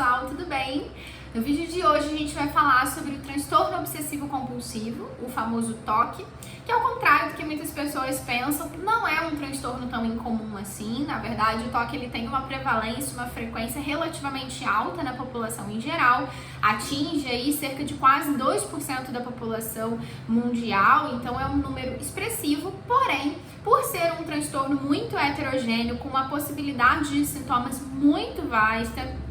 pessoal, tudo bem? No vídeo de hoje a gente vai falar sobre o transtorno obsessivo compulsivo, o famoso TOC, que ao contrário do que muitas pessoas pensam, não é um transtorno tão incomum assim. Na verdade, o TOC ele tem uma prevalência, uma frequência relativamente alta na população em geral, atinge aí cerca de quase 2% da população mundial, então é um número expressivo, porém, por ser um transtorno muito heterogêneo, com uma possibilidade de sintomas muito vasta,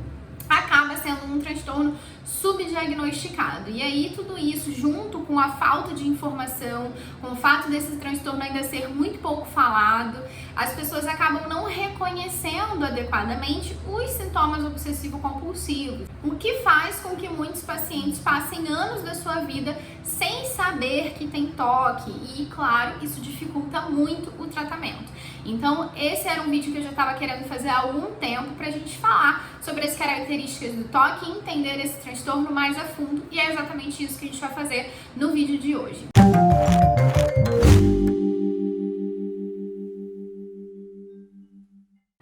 acaba sendo um transtorno subdiagnosticado. E aí tudo isso, junto com a falta de informação, com o fato desse transtorno ainda ser muito pouco falado, as pessoas acabam não reconhecendo adequadamente os sintomas obsessivo-compulsivos, o que faz com que muitos pacientes passem anos da sua vida sem saber que tem TOC e, claro, isso dificulta muito o tratamento. Então, esse era um vídeo que eu já estava querendo fazer há algum tempo pra gente falar sobre as características do TOC e entender esse transtorno mais a fundo, e é exatamente isso que a gente vai fazer no vídeo de hoje.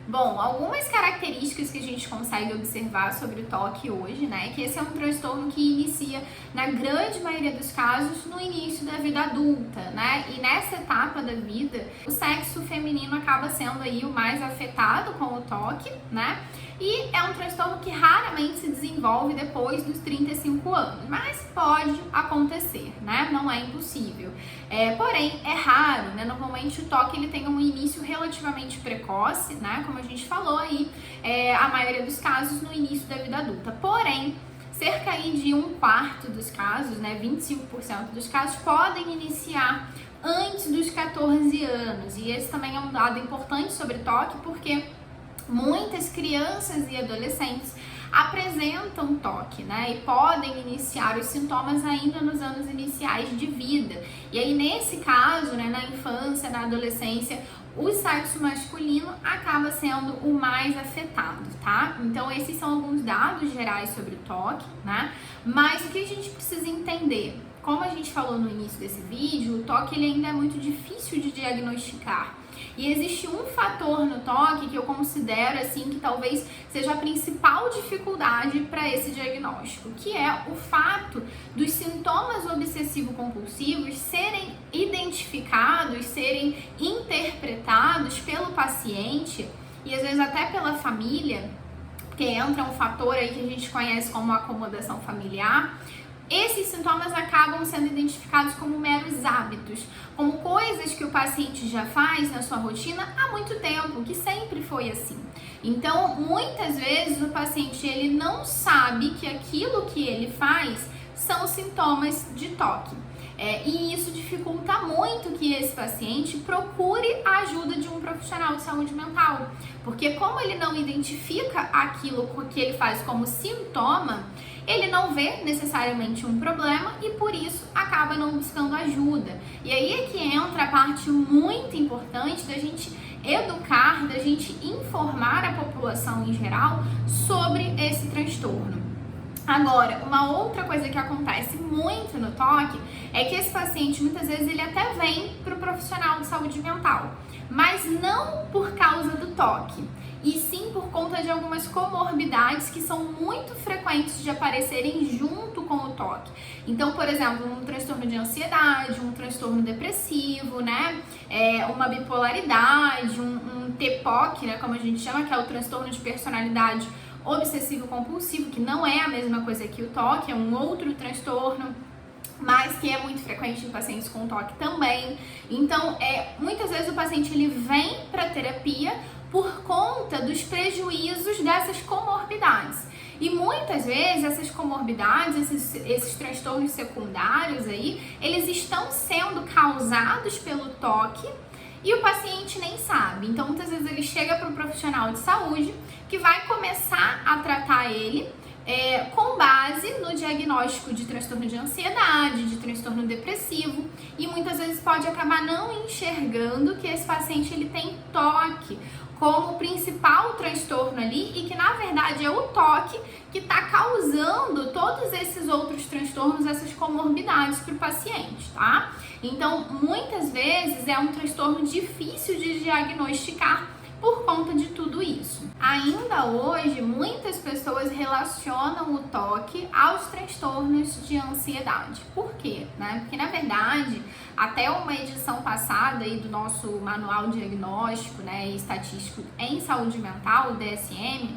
Bom, algumas características que a gente consegue observar sobre o TOC hoje, né, que esse é um transtorno que inicia, na grande maioria dos casos, no início da vida adulta, né, e nessa etapa da vida, o sexo feminino acaba sendo aí o mais afetado com o TOC, né, e é um transtorno que raramente se desenvolve depois dos 35 anos, mas pode acontecer, né, não é impossível. Porém, é raro, né, normalmente o TOC ele tem um início relativamente precoce, né, como a gente falou aí, a maioria dos casos no início da vida adulta. Porém, cerca aí de 1/4 dos casos, né, 25% dos casos, podem iniciar antes dos 14 anos. E esse também é um dado importante sobre TOC, porque muitas crianças e adolescentes apresentam TOC, né, e podem iniciar os sintomas ainda nos anos iniciais de vida. E aí, nesse caso, né, na infância, na adolescência, o sexo masculino acaba sendo o mais afetado, tá? Então, esses são alguns dados gerais sobre o TOC, né? Mas o que a gente precisa entender? Como a gente falou no início desse vídeo, o TOC ele ainda é muito difícil de diagnosticar. E existe um fator no TOC que eu considero assim que talvez seja a principal dificuldade para esse diagnóstico, que é o fato dos sintomas obsessivo-compulsivos serem identificados, serem interpretados pelo paciente e às vezes até pela família, porque entra um fator aí que a gente conhece como acomodação familiar. Esses sintomas acabam sendo identificados como meros hábitos, como coisas que o paciente já faz na sua rotina há muito tempo, que sempre foi assim. Então, muitas vezes o paciente ele não sabe que aquilo que ele faz são sintomas de TOC. E isso dificulta muito que esse paciente procure a ajuda de um profissional de saúde mental, porque como ele não identifica aquilo que ele faz como sintoma, ele não vê necessariamente um problema e por isso acaba não buscando ajuda. E aí é que entra a parte muito importante da gente educar, da gente informar a população em geral sobre esse transtorno. Agora, uma outra coisa que acontece muito no TOC é que esse paciente, muitas vezes, ele até vem para o profissional de saúde mental, mas não por causa do TOC, e sim por conta de algumas comorbidades que são muito frequentes de aparecerem junto com o TOC. Então, por exemplo, um transtorno de ansiedade, um transtorno depressivo, né, uma bipolaridade, um TPOC, né, como a gente chama, que é o transtorno de personalidade obsessivo-compulsivo, que não é a mesma coisa que o TOC, é um outro transtorno, mas que é muito frequente em pacientes com TOC também. Então, muitas vezes o paciente ele vem para terapia por conta dos prejuízos dessas comorbidades. E muitas vezes essas comorbidades, esses transtornos secundários aí, eles estão sendo causados pelo TOC e o paciente nem sabe. Então, muitas vezes ele chega para um profissional de saúde que vai começar a tratar ele com base no diagnóstico de transtorno de ansiedade, de transtorno depressivo, e muitas vezes pode acabar não enxergando que esse paciente ele tem TOC como principal transtorno ali e que na verdade é o TOC que está causando todos esses outros transtornos, essas comorbidades para o paciente, tá? Então, muitas vezes é um transtorno difícil de diagnosticar por conta de tudo isso. Ainda hoje, muitas pessoas relacionam o toque aos transtornos de ansiedade. Por quê? Porque, na verdade, até uma edição passada aí do nosso Manual Diagnóstico, e Estatístico em Saúde Mental, o DSM,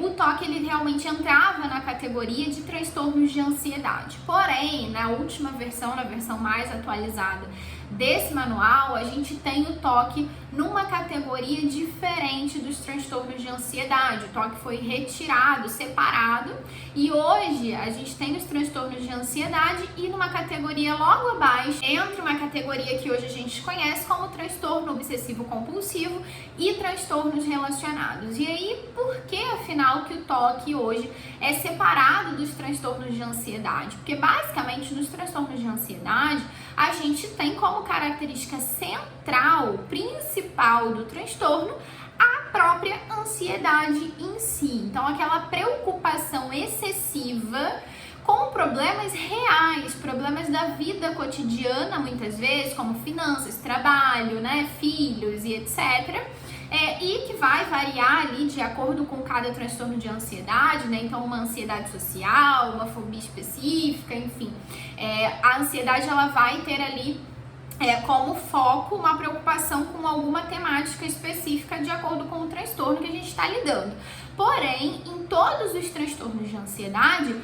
o toque ele realmente entrava na categoria de transtornos de ansiedade. Porém, na última versão, na versão mais atualizada desse manual, a gente tem o toque numa categoria diferente dos transtornos de ansiedade. O toque foi retirado, separado, e hoje a gente tem os transtornos de ansiedade e numa categoria logo abaixo, entra uma categoria que hoje a gente conhece como transtorno obsessivo compulsivo e transtornos relacionados. E aí, por que afinal que o toque hoje é separado dos transtornos de ansiedade? Porque basicamente nos transtornos de ansiedade a gente tem como característica central, principal do transtorno, a própria ansiedade em si. Então, aquela preocupação excessiva com problemas reais, problemas da vida cotidiana, muitas vezes, como finanças, trabalho, filhos e etc., e que vai variar ali de acordo com cada transtorno de ansiedade, então uma ansiedade social, uma fobia específica, enfim. A ansiedade ela vai ter ali como foco uma preocupação com alguma temática específica de acordo com o transtorno que a gente está lidando. Porém, em todos os transtornos de ansiedade,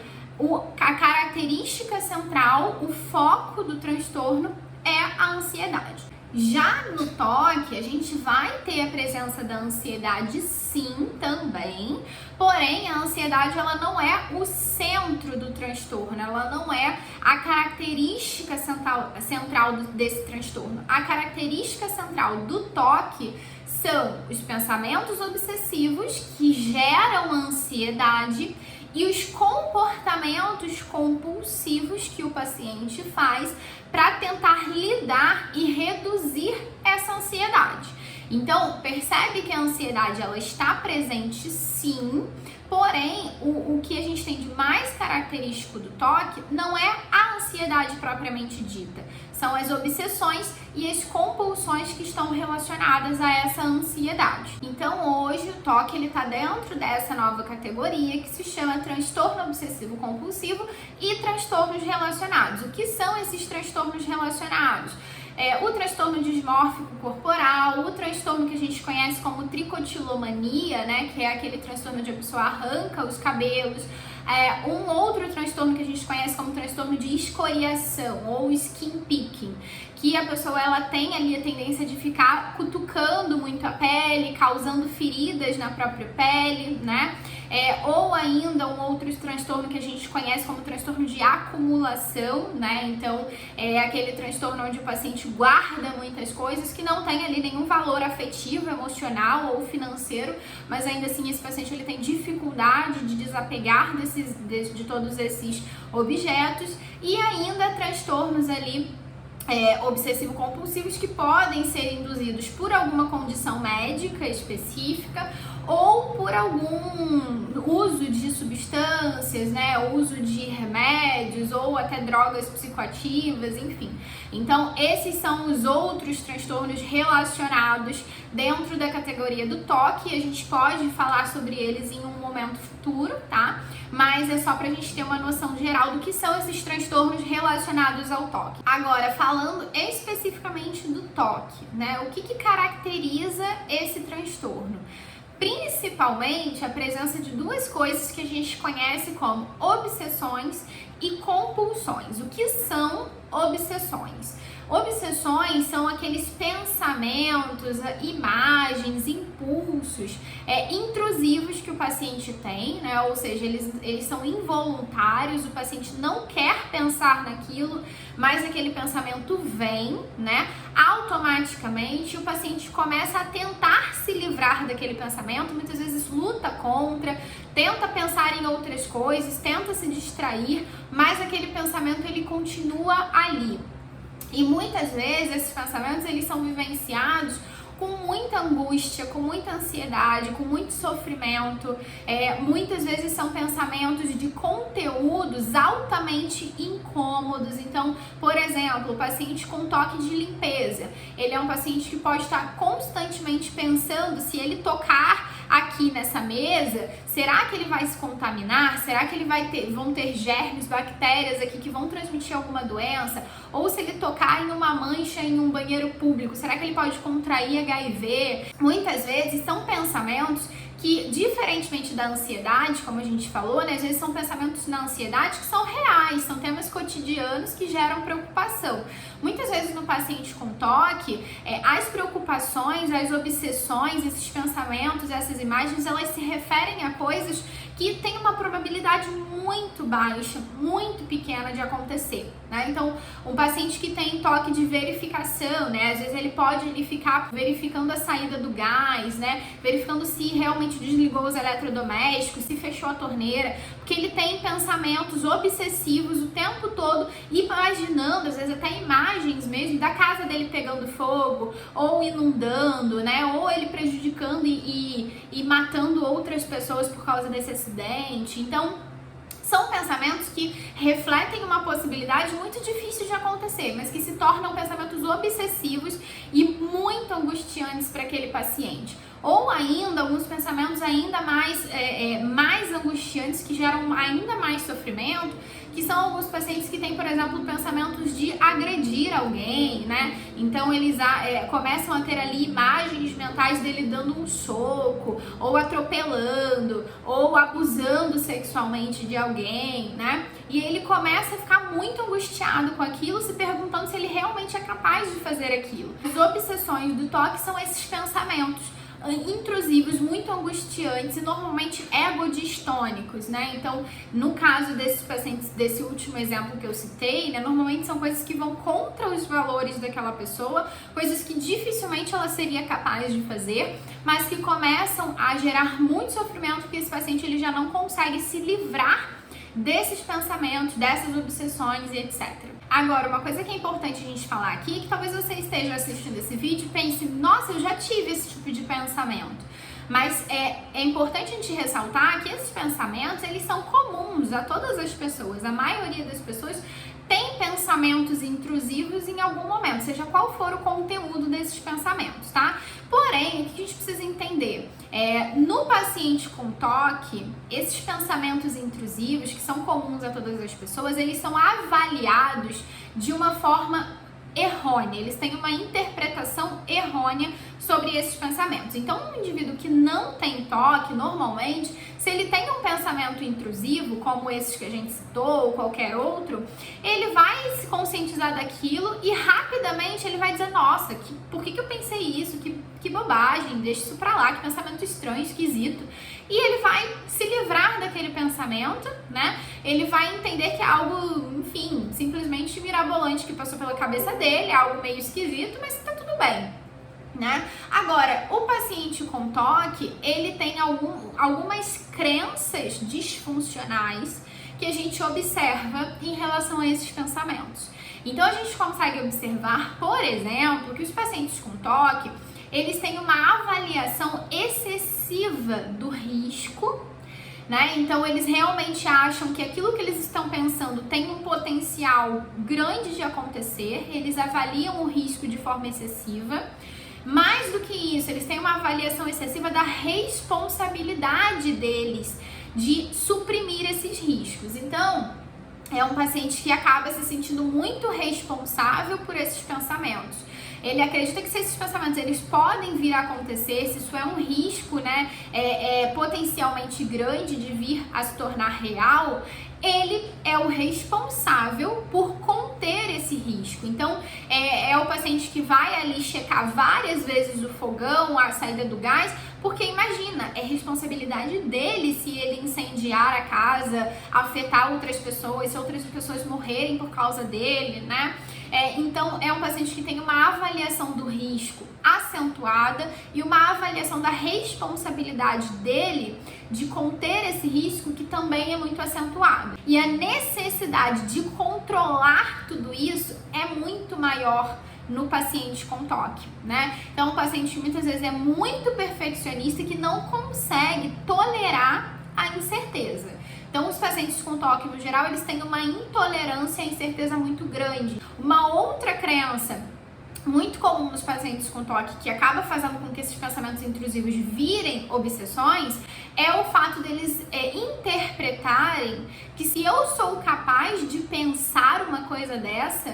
a característica central, o foco do transtorno é a ansiedade. Já no toque, a gente vai ter a presença da ansiedade sim, também, porém a ansiedade ela não é o centro do transtorno, ela não é a característica central desse transtorno. A característica central do toque são os pensamentos obsessivos que geram ansiedade e os comportamentos compulsivos que o paciente faz para tentar lidar e reduzir essa ansiedade. Então, percebe que a ansiedade ela está presente sim, porém, o que a gente tem de mais característico do toque não é a ansiedade propriamente dita, são as obsessões e as compulsões que estão relacionadas a essa ansiedade. Então, hoje, o toque ele está dentro dessa nova categoria que se chama transtorno obsessivo compulsivo e transtornos relacionados. O que são esses transtornos relacionados? O transtorno dismórfico corporal, o transtorno que a gente conhece como tricotilomania, que é aquele transtorno onde a pessoa arranca os cabelos, um outro transtorno que a gente conhece como transtorno de escoriação ou skin picking, que a pessoa ela tem ali a tendência de ficar cutucando muito a pele, causando feridas na própria pele, ou ainda um outro transtorno que a gente conhece como transtorno de acumulação, então é aquele transtorno onde o paciente guarda muitas coisas que não tem ali nenhum valor afetivo, emocional ou financeiro, mas ainda assim esse paciente ele tem dificuldade de desapegar de todos esses objetos, e ainda transtornos ali obsessivo-compulsivos que podem ser induzidos por alguma condição médica específica ou por algum uso de substâncias, uso de remédios ou até drogas psicoativas, enfim. Então, esses são os outros transtornos relacionados dentro da categoria do toque. A gente pode falar sobre eles em um momento futuro, tá? Mas é só pra gente ter uma noção geral do que são esses transtornos relacionados ao toque. Agora, falando especificamente do toque, o que caracteriza esse transtorno? Principalmente a presença de duas coisas que a gente conhece como obsessões e compulsões. O que são obsessões? Obsessões são aqueles pensamentos, imagens, impulsos intrusivos que o paciente tem, ou seja, eles são involuntários, o paciente não quer pensar naquilo, mas aquele pensamento vem, automaticamente o paciente começa a tentar se livrar daquele pensamento, muitas vezes luta contra, tenta pensar em outras coisas, tenta se distrair, mas aquele pensamento ele continua ali. E muitas vezes esses pensamentos eles são vivenciados com muita angústia, com muita ansiedade, com muito sofrimento. Muitas vezes são pensamentos de conteúdos altamente incômodos. Então, por exemplo, o paciente com toque de limpeza, ele é um paciente que pode estar constantemente pensando se ele tocar aqui nessa mesa, será que ele vai se contaminar? Será que ele vão ter germes, bactérias aqui que vão transmitir alguma doença? Ou se ele tocar em uma mancha em um banheiro público, será que ele pode contrair HIV? Muitas vezes são pensamentos que, diferentemente da ansiedade, como a gente falou, né, às vezes são pensamentos na ansiedade que são reais, são temas cotidianos que geram preocupação. Muitas vezes no paciente com toque, as preocupações, as obsessões, esses pensamentos, essas imagens, elas se referem a coisas que têm uma probabilidade muito baixa, muito pequena de acontecer, né? Então, um paciente que tem toque de verificação, né? Às vezes ele pode ficar verificando a saída do gás, né? Verificando se realmente desligou os eletrodomésticos, se fechou a torneira, porque ele tem pensamentos obsessivos o tempo todo, imaginando, às vezes até imagens mesmo, da casa dele pegando fogo, ou inundando, né? Ou ele prejudicando e matando outras pessoas por causa desse acidente. Então, são pensamentos que refletem uma possibilidade muito difícil de acontecer, mas que se tornam pensamentos obsessivos e muito angustiantes para aquele paciente. Ou ainda, alguns pensamentos ainda mais angustiantes, que geram ainda mais sofrimento, que são alguns pacientes que têm, por exemplo, pensamentos de agredir alguém, né? Então, eles começam a ter ali imagens mentais dele dando um soco, ou atropelando, ou abusando sexualmente de alguém, né? E ele começa a ficar muito angustiado com aquilo, se perguntando se ele realmente é capaz de fazer aquilo. As obsessões do toque são esses pensamentos intrusivos, muito angustiantes e normalmente egodistônicos, né? Então, no caso desses pacientes, desse último exemplo que eu citei, né, normalmente são coisas que vão contra os valores daquela pessoa, coisas que dificilmente ela seria capaz de fazer, mas que começam a gerar muito sofrimento, porque esse paciente ele já não consegue se livrar desses pensamentos, dessas obsessões e etc. Agora, uma coisa que é importante a gente falar aqui é que talvez você esteja assistindo esse vídeo e pense, nossa, eu já tive esse tipo de pensamento. Mas é importante a gente ressaltar que esses pensamentos, eles são comuns a todas as pessoas. A maioria das pessoas tem pensamentos intrusivos em algum momento, seja qual for o conteúdo desses pensamentos, tá? Porém, o que a gente precisa entender? No paciente com toque, esses pensamentos intrusivos, que são comuns a todas as pessoas, eles são avaliados de uma forma errônea, eles têm uma interpretação errônea sobre esses pensamentos. Então, um indivíduo que não tem toque, normalmente, se ele tem um pensamento intrusivo, como esses que a gente citou, ou qualquer outro, ele vai se conscientizar daquilo e rapidamente ele vai dizer, nossa, por que eu pensei isso? Que bobagem, deixa isso pra lá, que pensamento estranho, esquisito. E ele vai se livrar daquele pensamento, né? Ele vai entender que é algo, enfim, simplesmente mirabolante que passou pela cabeça dele, algo meio esquisito, mas tá tudo bem, né? Agora, o paciente com toque, ele tem algumas crenças disfuncionais que a gente observa em relação a esses pensamentos. Então, a gente consegue observar, por exemplo, que os pacientes com toque, eles têm uma avaliação excessiva do risco, né? Então, eles realmente acham que aquilo que eles estão pensando tem um potencial grande de acontecer, eles avaliam o risco de forma excessiva. Mais do que isso, eles têm uma avaliação excessiva da responsabilidade deles de suprimir esses riscos. Então, é um paciente que acaba se sentindo muito responsável por esses pensamentos. Ele acredita que se esses pensamentos eles podem vir a acontecer, se isso é um risco, né, potencialmente grande de vir a se tornar real, ele é o responsável por conter esse risco. Então, é o paciente que vai ali checar várias vezes o fogão, a saída do gás, porque imagina, é responsabilidade dele se ele incendiar a casa, afetar outras pessoas, se outras pessoas morrerem por causa dele, né? Então, é um paciente que tem uma avaliação do risco acentuada e uma avaliação da responsabilidade dele de conter esse risco que também é muito acentuada. E a necessidade de controlar tudo isso é muito maior no paciente com toque, né? Então, o paciente muitas vezes é muito perfeccionista e que não consegue tolerar a incerteza. Então, os pacientes com toque, no geral, eles têm uma intolerância à incerteza muito grande. Uma outra crença muito comum nos pacientes com toque, que acaba fazendo com que esses pensamentos intrusivos virem obsessões, é o fato deles interpretarem que se eu sou capaz de pensar uma coisa dessa,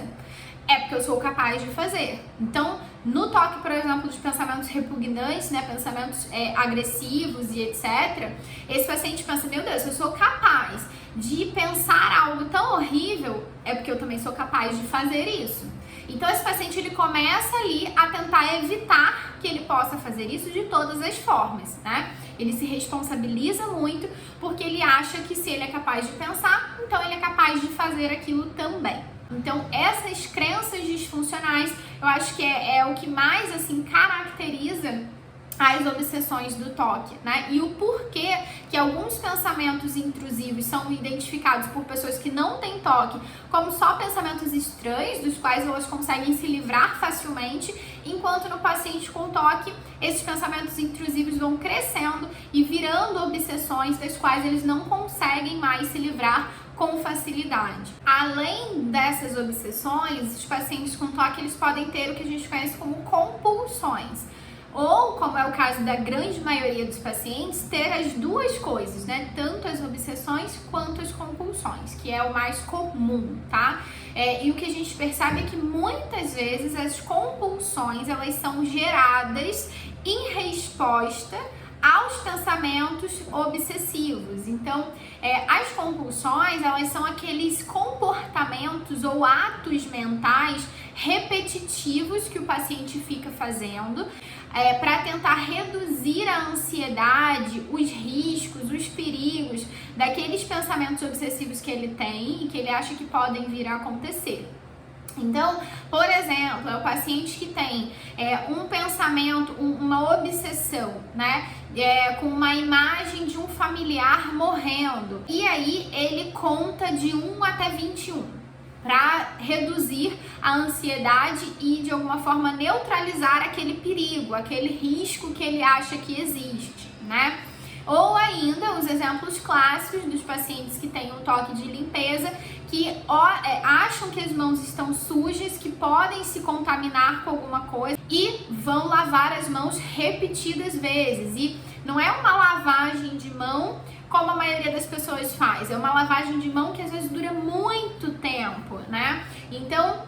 é porque eu sou capaz de fazer. Então, no toque, por exemplo, de pensamentos repugnantes, né, pensamentos agressivos e etc., esse paciente pensa, meu Deus, se eu sou capaz de pensar algo tão horrível, é porque eu também sou capaz de fazer isso. Então, esse paciente, ele começa ali a tentar evitar que ele possa fazer isso de todas as formas, né? Ele se responsabiliza muito porque ele acha que se ele é capaz de pensar, então ele é capaz de fazer aquilo também. Então, essas crenças disfuncionais, eu acho que é o que mais, assim, caracteriza as obsessões do toque, né? E o porquê que alguns pensamentos intrusivos são identificados por pessoas que não têm toque como só pensamentos estranhos, dos quais elas conseguem se livrar facilmente, enquanto no paciente com toque, esses pensamentos intrusivos vão crescendo e virando obsessões das quais eles não conseguem mais se livrar com facilidade. Além dessas obsessões, os pacientes com toque, eles podem ter o que a gente conhece como compulsões. Ou, como é o caso da grande maioria dos pacientes, ter as duas coisas, né? Tanto as obsessões quanto as compulsões, que é o mais comum, tá? E o que a gente percebe é que muitas vezes as compulsões, elas são geradas em resposta aos pensamentos obsessivos. Então, as compulsões, elas são aqueles comportamentos ou atos mentais repetitivos que o paciente fica fazendo para tentar reduzir a ansiedade, os riscos, os perigos daqueles pensamentos obsessivos que ele tem e que ele acha que podem vir a acontecer. Então, por exemplo, é o paciente que tem um pensamento, uma obsessão, né? Com uma imagem de um familiar morrendo. E aí ele conta de 1 até 21 para reduzir a ansiedade e de alguma forma neutralizar aquele perigo, aquele risco que ele acha que existe, né? Ou ainda os exemplos clássicos dos pacientes que têm um toque de limpeza, que acham que as mãos estão sujas, que podem se contaminar com alguma coisa e vão lavar as mãos repetidas vezes. E não é uma lavagem de mão como a maioria das pessoas faz, é uma lavagem de mão que às vezes dura muito tempo, né? Então,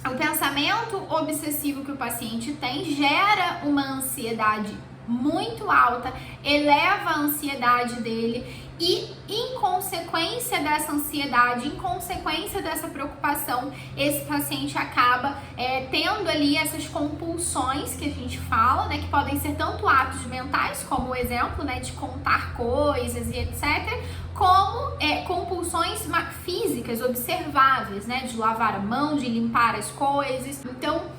o pensamento obsessivo que o paciente tem gera uma ansiedade muito alta, eleva a ansiedade dele e, em consequência dessa ansiedade, em consequência dessa preocupação, esse paciente acaba tendo ali essas compulsões que a gente fala, né, que podem ser tanto atos mentais, como o exemplo, né, de contar coisas e etc., como compulsões físicas observáveis, né, de lavar a mão, de limpar as coisas. Então,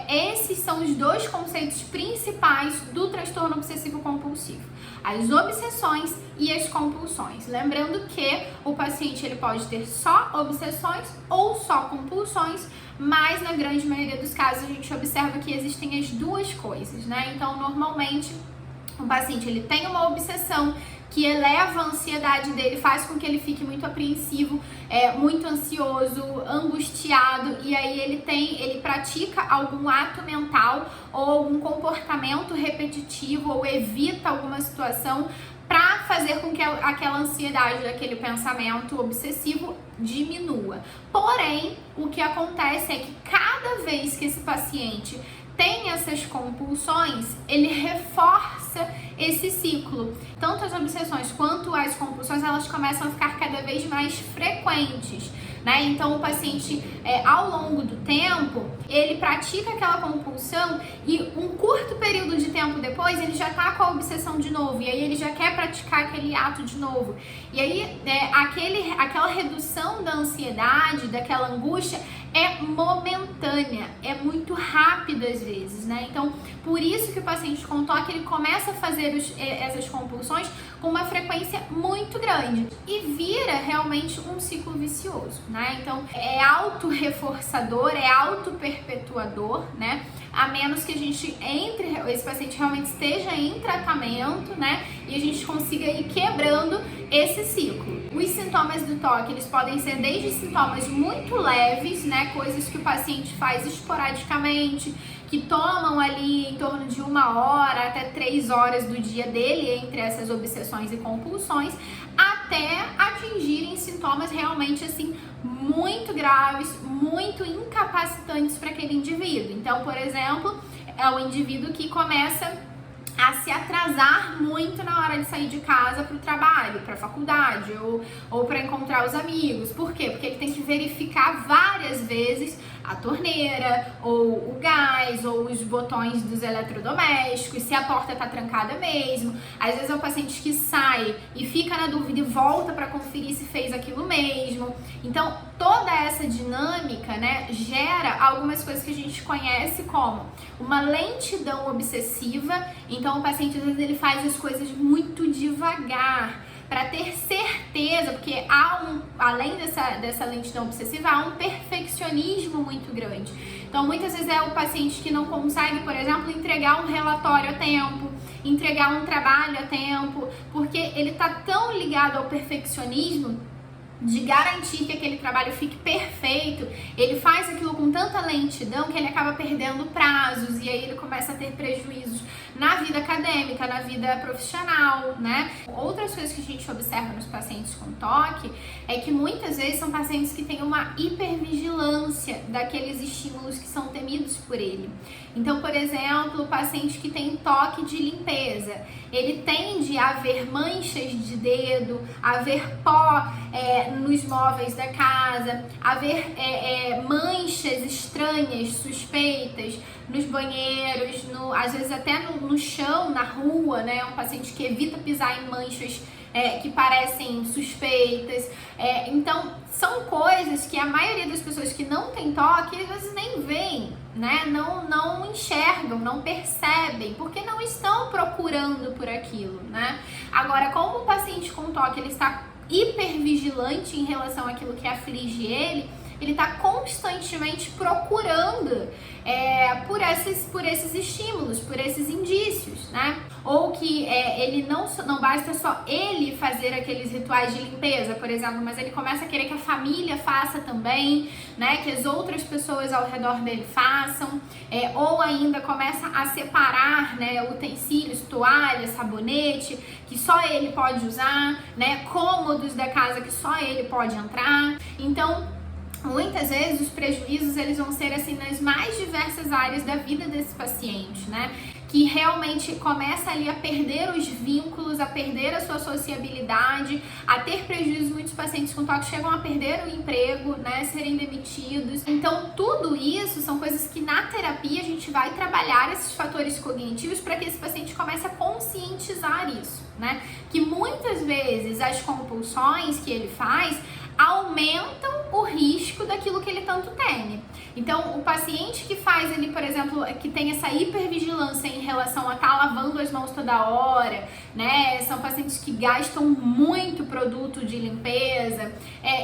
esses são os dois conceitos principais do transtorno obsessivo compulsivo: as obsessões e as compulsões. Lembrando que o paciente ele pode ter só obsessões ou só compulsões, mas na grande maioria dos casos a gente observa que existem as duas coisas, né? Então, normalmente, o paciente ele tem uma obsessão que eleva a ansiedade dele, faz com que ele fique muito apreensivo, muito ansioso, angustiado, e aí ele pratica algum ato mental ou algum comportamento repetitivo ou evita alguma situação para fazer com que aquela ansiedade, aquele pensamento obsessivo diminua. Porém, o que acontece é que cada vez que esse paciente tem essas compulsões, ele reforça esse ciclo. Tanto as obsessões quanto as compulsões, elas começam a ficar cada vez mais frequentes, né? Então, o paciente, ao longo do tempo, ele pratica aquela compulsão e um curto período de tempo depois, ele já tá com a obsessão de novo, e aí ele já quer praticar aquele ato de novo. E aí, aquela redução da ansiedade, daquela angústia, é momentânea, é muito rápida às vezes, né? Então, por isso que o paciente com toque, ele começa a fazer essas compulsões com uma frequência muito grande e vira realmente um ciclo vicioso, né? Então, é autorreforçador, é autoperpetuador, né? a menos que a gente esse paciente realmente esteja em tratamento, né? E a gente consiga ir quebrando esse ciclo. Os sintomas do toque, eles podem ser desde sintomas muito leves, né? Coisas que o paciente faz esporadicamente, que tomam ali em torno de 1 hora até 3 horas do dia dele, entre essas obsessões e compulsões, até atingirem sintomas realmente assim muito graves, muito incapacitantes para aquele indivíduo. Então, por exemplo, é o indivíduo que começa a se atrasar muito na hora de sair de casa para o trabalho, para a faculdade ou para encontrar os amigos. Por quê? Porque ele tem que verificar várias vezes a torneira, ou o gás, ou os botões dos eletrodomésticos, se a porta está trancada mesmo. Às vezes é o paciente que sai e fica na dúvida e volta para conferir se fez aquilo mesmo. Então, toda essa dinâmica, né, gera algumas coisas que a gente conhece como uma lentidão obsessiva. Então, o paciente, às vezes, ele faz as coisas muito devagar, para ter certeza, porque além dessa lentidão obsessiva, há um perfeccionismo muito grande. Então, muitas vezes é o paciente que não consegue, por exemplo, entregar um relatório a tempo, entregar um trabalho a tempo, porque ele está tão ligado ao perfeccionismo de garantir que aquele trabalho fique perfeito, ele faz aquilo com tanta lentidão que ele acaba perdendo prazos e aí ele começa a ter prejuízos na vida acadêmica, na vida profissional, né? Outras coisas que a gente observa nos pacientes com toque é que muitas vezes são pacientes que têm uma hipervigilância daqueles estímulos que são temidos por ele. Então, por exemplo, o paciente que tem toque de limpeza, ele tende a ver manchas de dedo, a ver pó nos móveis da casa, a ver manchas estranhas, suspeitas nos banheiros, às vezes até no chão, na rua, né? Um paciente que evita pisar em manchas que parecem suspeitas. Então, são coisas que a maioria das pessoas que não tem toque, às vezes nem veem, né? Não enxergam, não percebem, porque não estão procurando por aquilo, né? Agora, como o paciente com toque, ele está hipervigilante em relação àquilo que aflige ele está constantemente procurando por esses estímulos, por esses indícios, né? Ou que ele não basta só ele fazer aqueles rituais de limpeza, por exemplo, mas ele começa a querer que a família faça também, né? Que as outras pessoas ao redor dele façam, ou ainda começa a separar, né, utensílios, toalha, sabonete, que só ele pode usar, né? Cômodos da casa que só ele pode entrar. Então, muitas vezes os prejuízos eles vão ser assim nas mais diversas áreas da vida desse paciente, né? Que realmente começa ali a perder os vínculos, a perder a sua sociabilidade, a ter prejuízos. Muitos pacientes com toque chegam a perder o emprego, né? Serem demitidos. Então, tudo isso são coisas que na terapia a gente vai trabalhar esses fatores cognitivos para que esse paciente comece a conscientizar isso, né? Que muitas vezes as compulsões que ele faz aumentam o risco daquilo que ele tanto teme. Então, o paciente que faz ali, por exemplo, que tem essa hipervigilância em relação a estar lavando as mãos toda hora, né? São pacientes que gastam muito produto de limpeza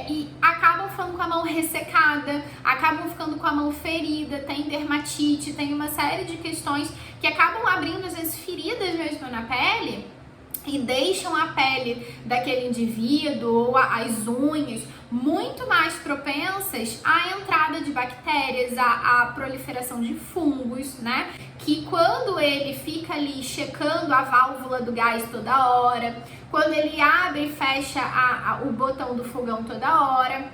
e acabam ficando com a mão ressecada, acabam ficando com a mão ferida, tem dermatite, tem uma série de questões que acabam abrindo, às vezes, feridas mesmo na pele e deixam a pele daquele indivíduo ou as unhas muito mais propensas à entrada de bactérias, à proliferação de fungos, né? Que quando ele fica ali checando a válvula do gás toda hora, quando ele abre e fecha o botão do fogão toda hora,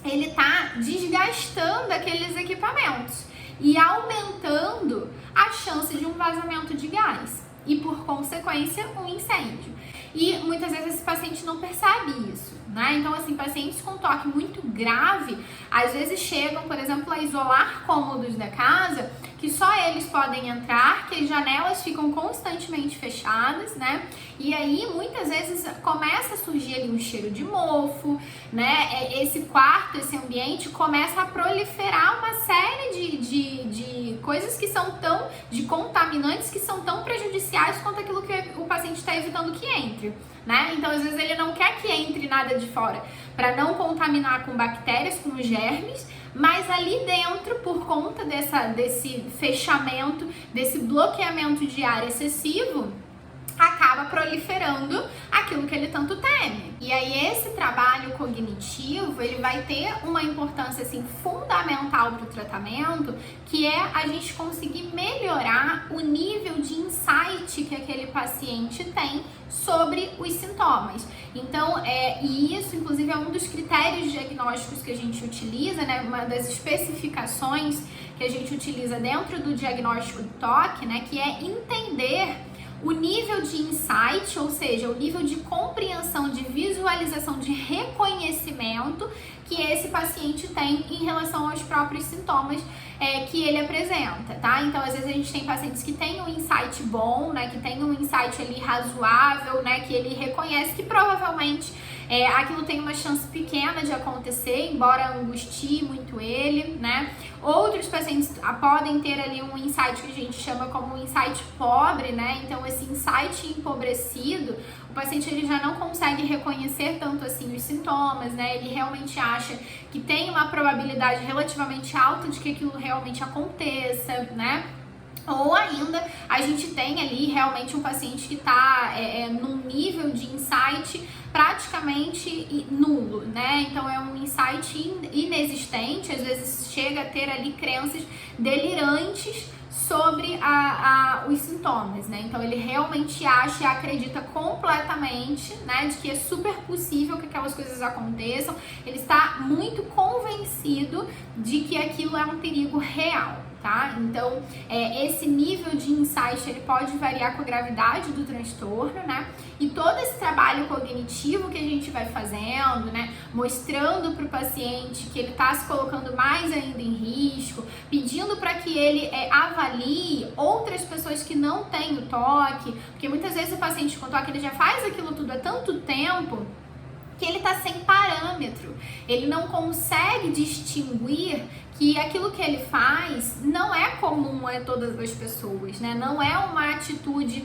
ele tá desgastando aqueles equipamentos e aumentando a chance de um vazamento de gás e, por consequência, um incêndio. E muitas vezes esse paciente não percebe isso, né? Então, assim, pacientes com toque muito grave, às vezes chegam, por exemplo, a isolar cômodos da casa que só eles podem entrar, que as janelas ficam constantemente fechadas, né? E aí, muitas vezes, começa a surgir ali um cheiro de mofo, né? Esse quarto, esse ambiente começa a proliferar uma série de coisas que são de contaminantes que são tão prejudiciais quanto aquilo que o paciente está evitando que entre, né? Então, às vezes, ele não quer que entre nada de fora, para não contaminar com bactérias, com germes, mas ali dentro, por conta desse fechamento, desse bloqueamento de ar excessivo, acaba proliferando aquilo que ele tanto teme. E aí esse trabalho cognitivo, ele vai ter uma importância assim fundamental para o tratamento, que é a gente conseguir melhorar o nível de insight que aquele paciente tem sobre os sintomas. Então, e isso inclusive é um dos critérios diagnósticos que a gente utiliza, né? Uma das especificações que a gente utiliza dentro do diagnóstico do TOC, né? Que é entender o nível de insight, ou seja, o nível de compreensão, de visualização, de reconhecimento que esse paciente tem em relação aos próprios sintomas que ele apresenta, tá? Então, às vezes a gente tem pacientes que têm um insight bom, né? Que tem um insight ali razoável, né? Que ele reconhece que provavelmente aquilo tem uma chance pequena de acontecer, embora angustie muito ele, né? Outros pacientes podem ter ali um insight que a gente chama como um insight pobre, né? Então, esse insight empobrecido, o paciente ele já não consegue reconhecer tanto assim os sintomas, né? Ele realmente acha que tem uma probabilidade relativamente alta de que aquilo realmente aconteça, né? Ou ainda, a gente tem ali realmente um paciente que está num nível de insight praticamente nulo, né? Então é um insight inexistente, às vezes chega a ter ali crenças delirantes sobre os sintomas, né? Então ele realmente acha e acredita completamente, né, de que é super possível que aquelas coisas aconteçam. Ele está muito convencido de que aquilo é um perigo real. Tá? Então, esse nível de insight ele pode variar com a gravidade do transtorno, né? E todo esse trabalho cognitivo que a gente vai fazendo, né? Mostrando para o paciente que ele está se colocando mais ainda em risco, pedindo para que ele avalie outras pessoas que não têm o toque, porque muitas vezes o paciente com toque ele já faz aquilo tudo há tanto tempo que ele está sem parâmetro, ele não consegue distinguir que aquilo que ele faz não é comum a todas as pessoas, né? Não é uma atitude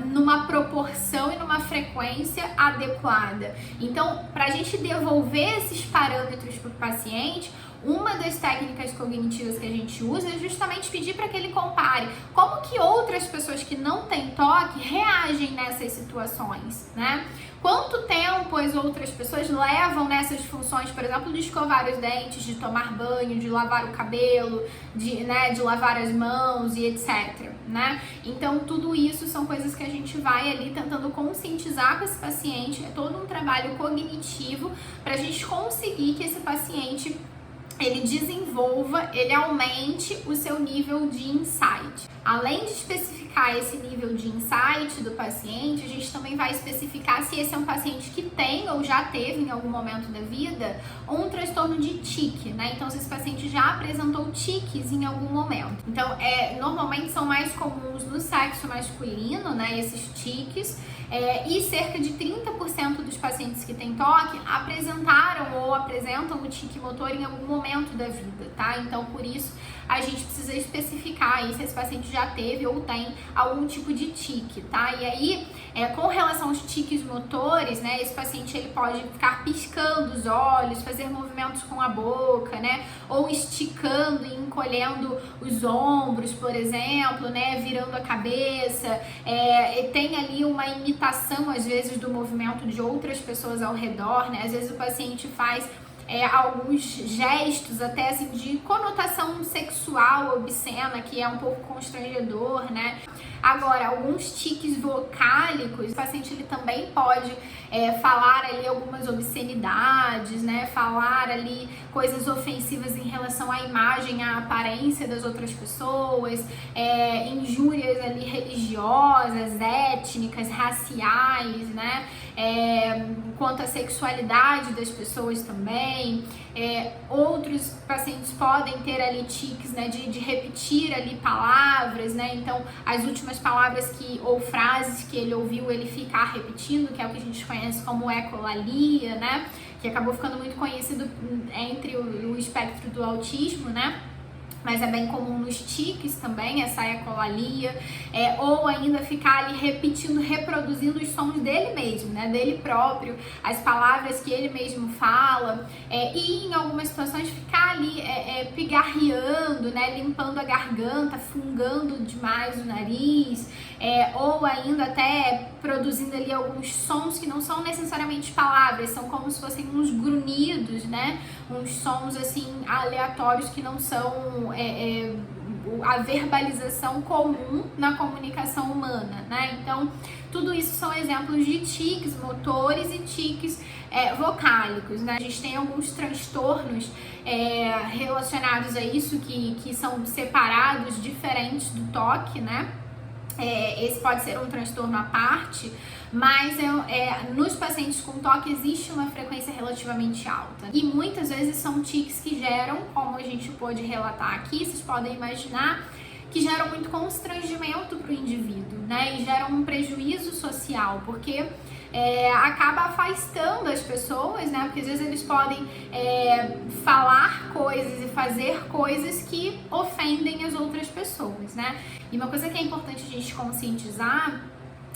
numa proporção e numa frequência adequada. Então, para a gente devolver esses parâmetros para o paciente, uma das técnicas cognitivas que a gente usa é justamente pedir para que ele compare como que outras pessoas que não têm toque reagem nessas situações, né? Quanto tempo as outras pessoas levam nessas funções, por exemplo, de escovar os dentes, de tomar banho, de lavar o cabelo, de lavar as mãos e etc, né? Então, tudo isso são coisas que a gente vai ali tentando conscientizar com esse paciente, é todo um trabalho cognitivo para a gente conseguir que esse paciente ele desenvolva, ele aumente o seu nível de insight. Além de especificar esse nível de insight do paciente, a gente também vai especificar se esse é um paciente que tem ou já teve em algum momento da vida um transtorno de tique, né? Então, se esse paciente já apresentou tiques em algum momento. Então, normalmente são mais comuns no sexo masculino, né? Esses tiques. E cerca de 30% dos pacientes que têm toque apresentaram ou apresentam o tique motor em algum momento da vida, tá? Então, por isso, a gente precisa especificar aí se esse paciente já teve ou tem algum tipo de tique, tá? E aí, com relação aos tiques motores, né, esse paciente ele pode ficar piscando os olhos, fazer movimentos com a boca, né, ou esticando e encolhendo os ombros, por exemplo, né, virando a cabeça, tem ali uma imitação, às vezes, do movimento de outras pessoas ao redor, né, às vezes o paciente faz alguns gestos até assim de conotação sexual obscena, que é um pouco constrangedor, né? Agora, alguns tiques vocálicos, o paciente ele também pode falar ali algumas obscenidades, né? Falar ali coisas ofensivas em relação à imagem, à aparência das outras pessoas, injúrias ali religiosas, étnicas, raciais, né? Quanto à sexualidade das pessoas também. Outros pacientes podem ter ali tiques, né, de repetir ali palavras, né? Então, as últimas palavras ou frases que ele ouviu, ele ficar repetindo, que é o que a gente conhece como ecolalia, né? Que acabou ficando muito conhecido entre o espectro do autismo, né? mas é bem comum nos tiques também, essa ecolalia, ou ainda ficar ali repetindo, reproduzindo os sons dele mesmo, né, dele próprio, as palavras que ele mesmo fala, e em algumas situações ficar ali pigarreando, né, limpando a garganta, fungando demais o nariz, ou ainda até produzindo ali alguns sons que não são necessariamente palavras, são como se fossem uns grunhidos, né, uns sons assim aleatórios que não são a verbalização comum na comunicação humana, né? Então, tudo isso são exemplos de tiques motores e tiques vocálicos, né? A gente tem alguns transtornos relacionados a isso que são separados, diferentes do toque, né? Esse pode ser um transtorno à parte, mas nos pacientes com toque existe uma frequência relativamente alta. E muitas vezes são tiques que geram, como a gente pôde relatar aqui, vocês podem imaginar, que geram muito constrangimento para o indivíduo, né? E geram um prejuízo social, porque acaba afastando as pessoas, né? Porque às vezes eles podem falar coisas e fazer coisas que ofendem as outras pessoas, né? E uma coisa que é importante a gente conscientizar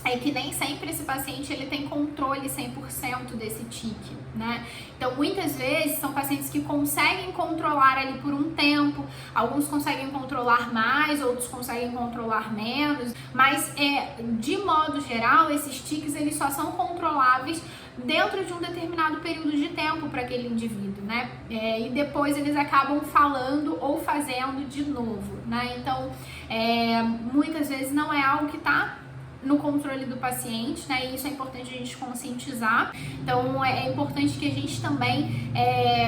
é que nem sempre esse paciente ele tem controle 100% desse tique, né? Então, muitas vezes são pacientes que conseguem controlar ali por um tempo, alguns conseguem controlar mais, outros conseguem controlar menos, mas de modo geral, esses tiques eles só são controláveis dentro de um determinado período de tempo para aquele indivíduo, né? E depois eles acabam falando ou fazendo de novo, né? Então, muitas vezes não é algo que está no controle do paciente, né? E isso é importante a gente conscientizar. Então, é importante que a gente também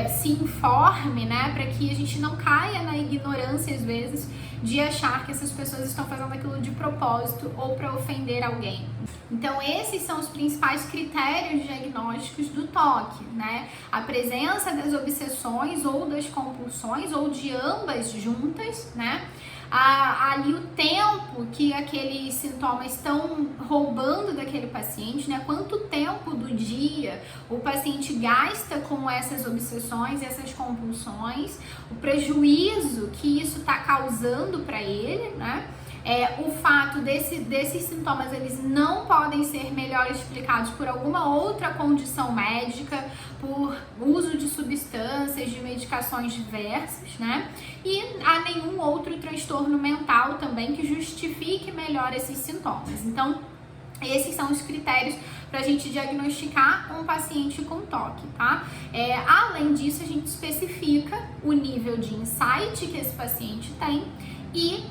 se informe, né? Para que a gente não caia na ignorância, às vezes, de achar que essas pessoas estão fazendo aquilo de propósito ou para ofender alguém. Então, esses são os principais critérios diagnósticos do toque, né? A presença das obsessões ou das compulsões, ou de ambas juntas, né? Ali o tempo que aqueles sintomas estão roubando daquele paciente, né? Quanto tempo do dia o paciente gasta com essas obsessões e essas compulsões, o prejuízo que isso está causando para ele, né? O fato desses sintomas eles não podem ser melhor explicados por alguma outra condição médica, por uso de substâncias, de medicações diversas, né? E há nenhum outro transtorno mental também que justifique melhor esses sintomas. Então, esses são os critérios para a gente diagnosticar um paciente com toque, tá? Além disso, a gente especifica o nível de insight que esse paciente tem e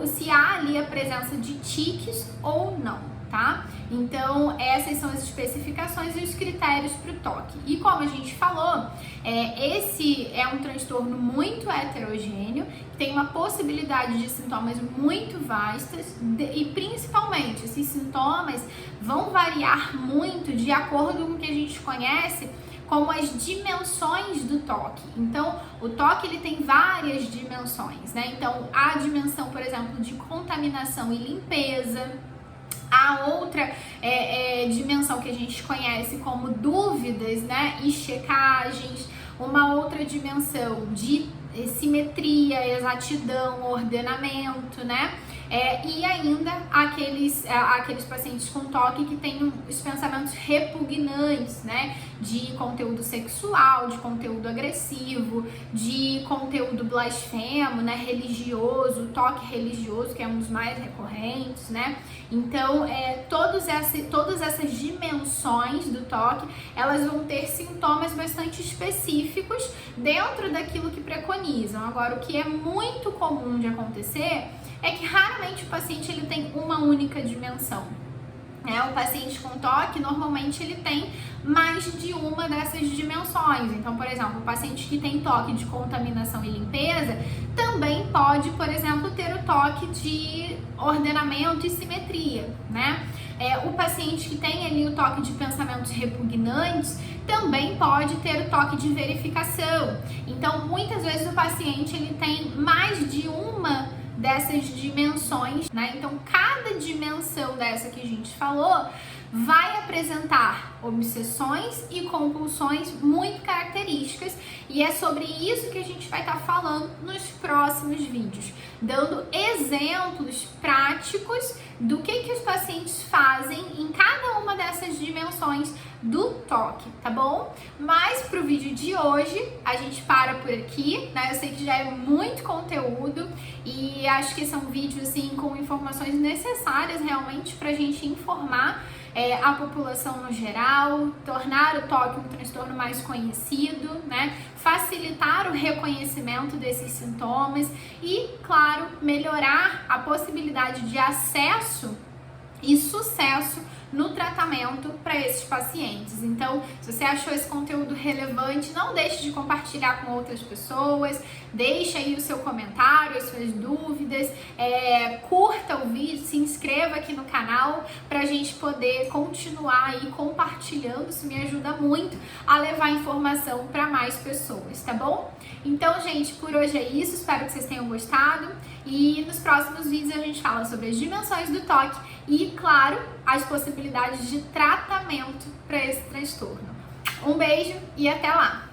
se há ali a presença de tiques ou não, tá? Então, essas são as especificações e os critérios para o toque. E como a gente falou, esse é um transtorno muito heterogêneo, que tem uma possibilidade de sintomas muito vastas e principalmente esses sintomas vão variar muito de acordo com o que a gente conhece como as dimensões do toque. Então, o toque ele tem várias dimensões, né? Então, a dimensão, por exemplo, de contaminação e limpeza. A outra dimensão que a gente conhece como dúvidas, né, e checagens. Uma outra dimensão de simetria, exatidão, ordenamento, né? E ainda aqueles pacientes com toque que têm os pensamentos repugnantes, né? De conteúdo sexual, de conteúdo agressivo, de conteúdo blasfemo, né? Religioso, toque religioso, que é um dos mais recorrentes, né? Então, todas essas dimensões do toque, elas vão ter sintomas bastante específicos dentro daquilo que preconizam. Agora, o que é muito comum de acontecer é que raramente o paciente ele tem uma única dimensão. O paciente com toque, normalmente ele tem mais de uma dessas dimensões. Então, por exemplo, o paciente que tem toque de contaminação e limpeza também pode, por exemplo, ter o toque de ordenamento e simetria, né? O paciente que tem ali o toque de pensamentos repugnantes também pode ter o toque de verificação. Então, muitas vezes o paciente ele tem mais de uma dessas dimensões, né? Então, cada dimensão dessa que a gente falou vai apresentar obsessões e compulsões muito características, e é sobre isso que a gente vai estar falando nos próximos vídeos, dando exemplos práticos do que os pacientes fazem em cada uma dessas dimensões do toque, tá bom? Mas pro vídeo de hoje a gente para por aqui, né? Eu sei que já é muito conteúdo e acho que esse é um vídeo assim com informações necessárias realmente pra gente informar a população no geral, tornar o toque um transtorno mais conhecido, né? Facilitar o reconhecimento desses sintomas e, claro, melhorar a possibilidade de acesso e sucesso no tratamento para esses pacientes. Então, se você achou esse conteúdo relevante, não deixe de compartilhar com outras pessoas, deixe aí o seu comentário, as suas dúvidas, curta o vídeo, se inscreva aqui no canal para a gente poder continuar aí compartilhando, isso me ajuda muito a levar informação para mais pessoas, tá bom? Então, gente, por hoje é isso, espero que vocês tenham gostado e nos próximos vídeos a gente fala sobre as dimensões do toque e, claro, as possibilidades de tratamento para esse transtorno. Um beijo e até lá!